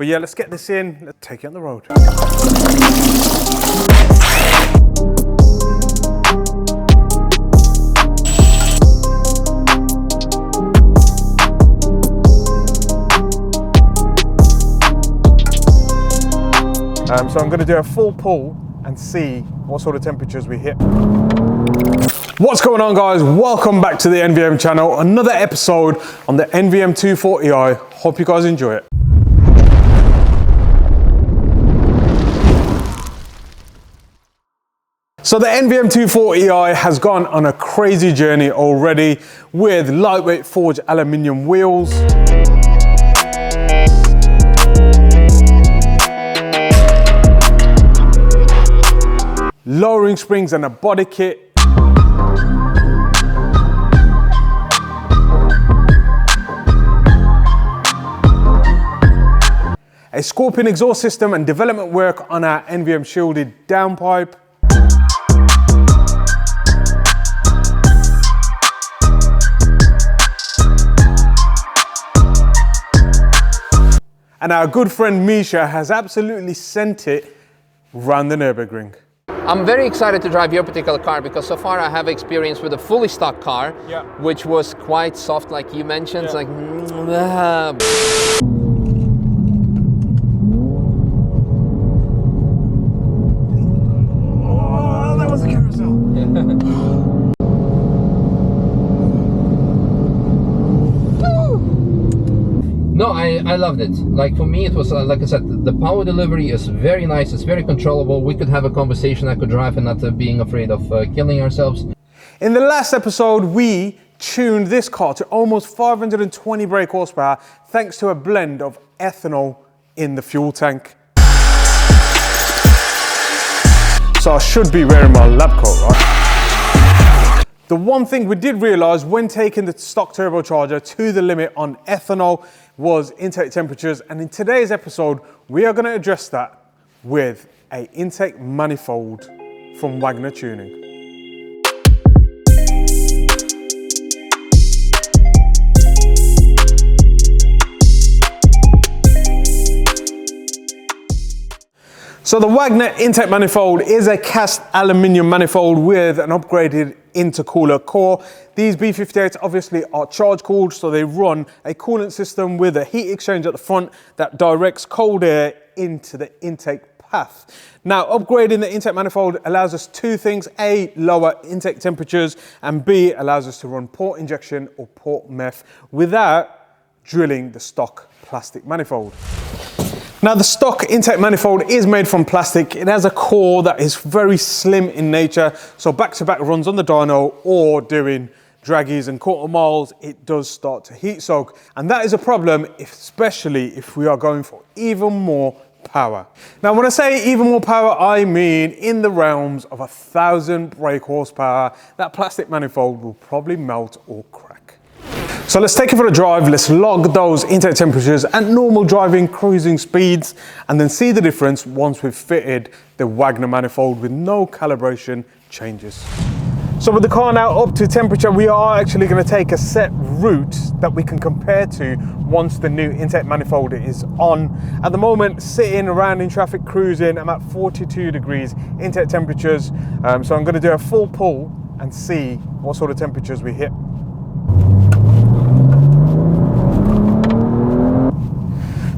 But yeah, let's get this in, let's take it on the road. So I'm going to do a full pull and see what sort of temperatures we hit. What's going on, guys? Welcome back to the NVM channel. Another episode on the NVM240i. Hope you guys enjoy it. So the NVM240i has gone on a crazy journey already with lightweight forged aluminium wheels, lowering springs and a body kit, a Scorpion exhaust system and development work on our NVM shielded downpipe, and our good friend Misha has absolutely sent it round the Nürburgring. I'm very excited to drive your particular car because so far I have experience with a fully stock car, which was quite soft, like you mentioned. It's like, oh, that was a carousel. No, I loved it. Like for me, it was like I said, the power delivery is very nice. It's very controllable. We could have a conversation. I could drive and not being afraid of killing ourselves. In the last episode, we tuned this car to almost 520 brake horsepower thanks to a blend of ethanol in the fuel tank. So I should be wearing my lab coat, right? The one thing we did realise when taking the stock turbocharger to the limit on ethanol was intake temperatures, and in today's episode we are going to address that with an intake manifold from Wagner Tuning. So the Wagner Intex manifold is a cast aluminium manifold with an upgraded intercooler core. These B58s obviously are charge cooled, so they run a coolant system with a heat exchange at the front that directs cold air into the intake path. Now, upgrading the intake manifold allows us two things: A, lower intake temperatures, and B, allows us to run port injection or port meth without drilling the stock plastic manifold. Now, the stock intake manifold is made from plastic. It has a core that is very slim in nature, so back-to-back runs on the dyno or doing draggies and quarter miles, it does start to heat soak. And that is a problem, especially if we are going for even more power. Now, when I say even more power, I mean in the realms of 1,000 brake horsepower. That plastic manifold will probably melt or crack. So let's take it for a drive, let's log those intake temperatures at normal driving cruising speeds and then see the difference once we've fitted the Wagner manifold with no calibration changes. So with the car now up to temperature, we are actually going to take a set route that we can compare to once the new intake manifold is on. At the moment, sitting around in traffic cruising, I'm at 42 degrees intake temperatures. So I'm going to do a full pull and see what sort of temperatures we hit.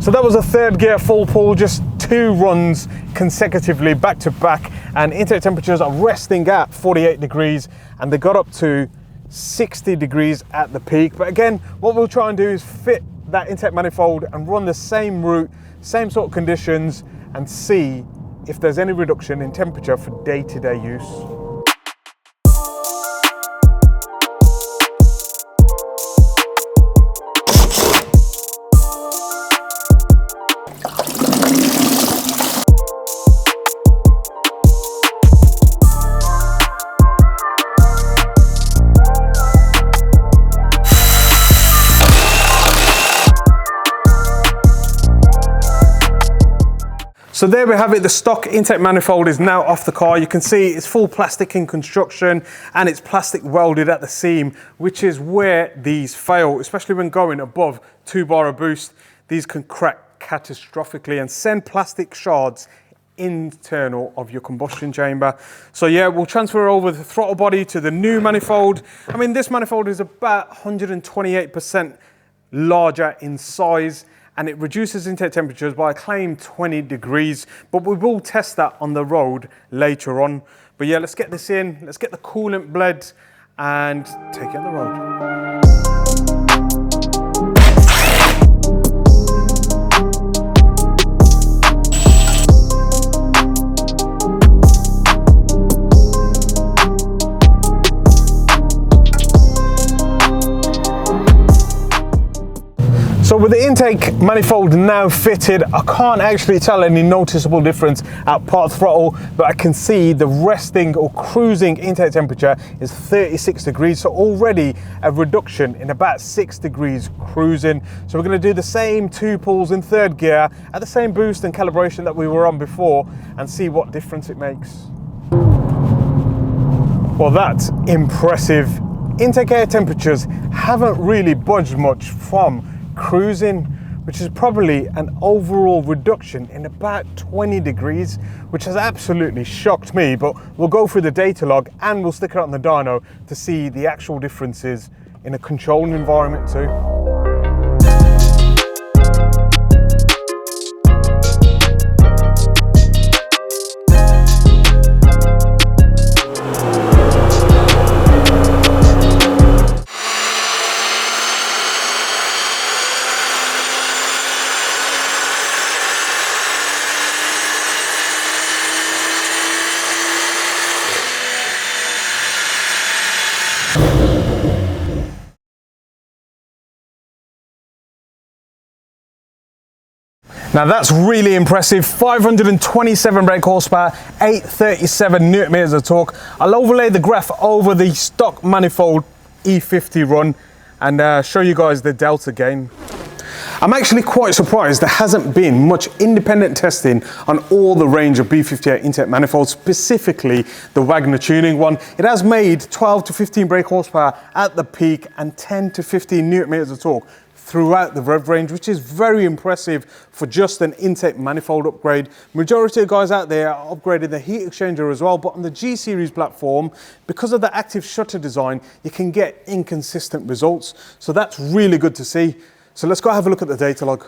So that was a third gear full pull, just 2 runs consecutively back to back, and intake temperatures are resting at 48 degrees and they got up to 60 degrees at the peak. But again, what we'll try and do is fit that intake manifold and run the same route, same sort of conditions, and see if there's any reduction in temperature for day-to-day use. So there we have it, the stock intake manifold is now off the car. You can see it's full plastic in construction and it's plastic welded at the seam, which is where these fail, especially when going above 2 bar of boost. These can crack crack catastrophically and send plastic shards internal of your combustion chamber. So yeah, we'll transfer over the throttle body to the new manifold. I mean, this manifold is about 128% larger in size, and it reduces intake temperatures by a claimed 20 degrees, but we will test that on the road later on. But yeah, let's get this in, let's get the coolant bled and take it on the road. So with the intake manifold now fitted, I can't actually tell any noticeable difference at part throttle, but I can see the resting or cruising intake temperature is 36 degrees. So already a reduction in about 6 degrees cruising. So we're going to do the same 2 pulls in 3rd gear at the same boost and calibration that we were on before and see what difference it makes. Well, that's impressive. Intake air temperatures haven't really budged much from cruising, which is probably an overall reduction in about 20 degrees, which has absolutely shocked me. But we'll go through the data log and we'll stick it on the dyno to see the actual differences in a controlled environment too. Now that's really impressive. 527 brake horsepower, 837 newton meters of torque. I'll overlay the graph over the stock manifold E50 run and show you guys the delta gain. I'm actually quite surprised there hasn't been much independent testing on all the range of B58 intake manifolds, specifically the Wagner tuning one. It has made 12 to 15 brake horsepower at the peak and 10 to 15 newton meters of torque throughout the rev range, which is very impressive for just an intake manifold upgrade. Majority of guys out there are upgrading the heat exchanger as well, but on the G series platform, because of the active shutter design, you can get inconsistent results. So that's really good to see. So let's go have a look at the data log.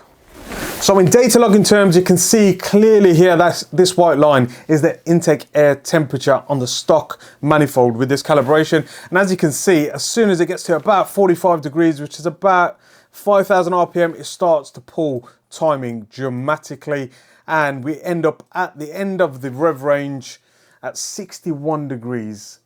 So in data logging terms, you can see clearly here that this white line is the intake air temperature on the stock manifold with this calibration. And as you can see, as soon as it gets to about 45 degrees, which is about 5,000 RPM, it starts to pull timing dramatically, and we end up at the end of the rev range at 61 degrees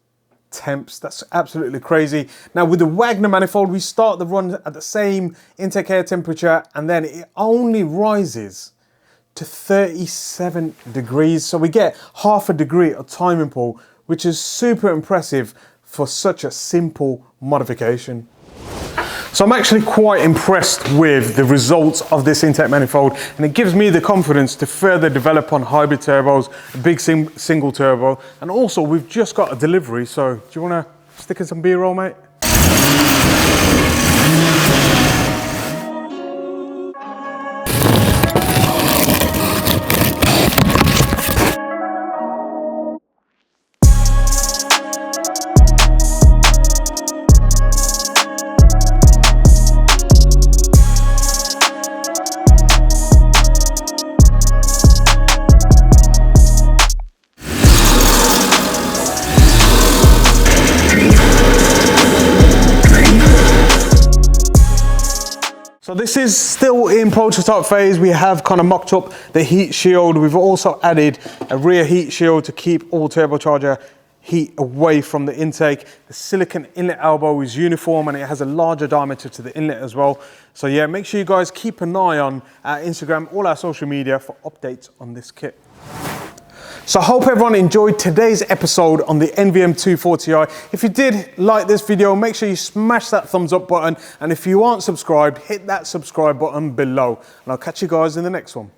temps. That's absolutely crazy. Now with the Wagner manifold, we start the run at the same intake air temperature and then it only rises to 37 degrees. So we get half a degree of timing pull, which is super impressive for such a simple modification. So I'm actually quite impressed with the results of this intake manifold, and it gives me the confidence to further develop on hybrid turbos, a big single turbo, and also we've just got a delivery, so do you want to stick in some B-roll, mate? So this is still in prototype phase. We have kind of mocked up the heat shield. We've also added a rear heat shield to keep all turbocharger heat away from the intake. The silicon inlet elbow is uniform and it has a larger diameter to the inlet as well. So yeah, make sure you guys keep an eye on our Instagram, all our social media for updates on this kit. So I hope everyone enjoyed today's episode on the NVM240i. If you did like this video, make sure you smash that thumbs up button. And if you aren't subscribed, hit that subscribe button below. And I'll catch you guys in the next one.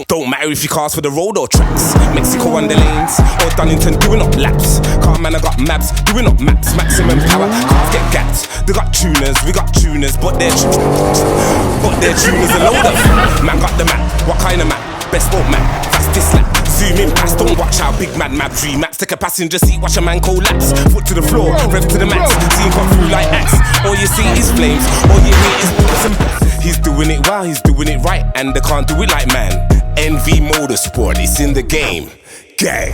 Don't matter if you cars for the road or tracks. Mexico on the lanes or Dunnington doing up laps. Car man, I got maps doing up maps. Maximum power, cars get gapped. They got tuners, we got tuners, but they're tuners a load of. Man got the map, what kind of map? Best boat map, fastest lap. Zoom in past, don't watch how big mad map. Maps, take a passenger seat, watch a man collapse. Foot to the floor, rev to the max. See him come through like axe. All you see is flames, all you hear is bullets and bats. He's doing it well, he's doing it right, and they can't do it like man. NV Motorsport, it's in the game. Gang.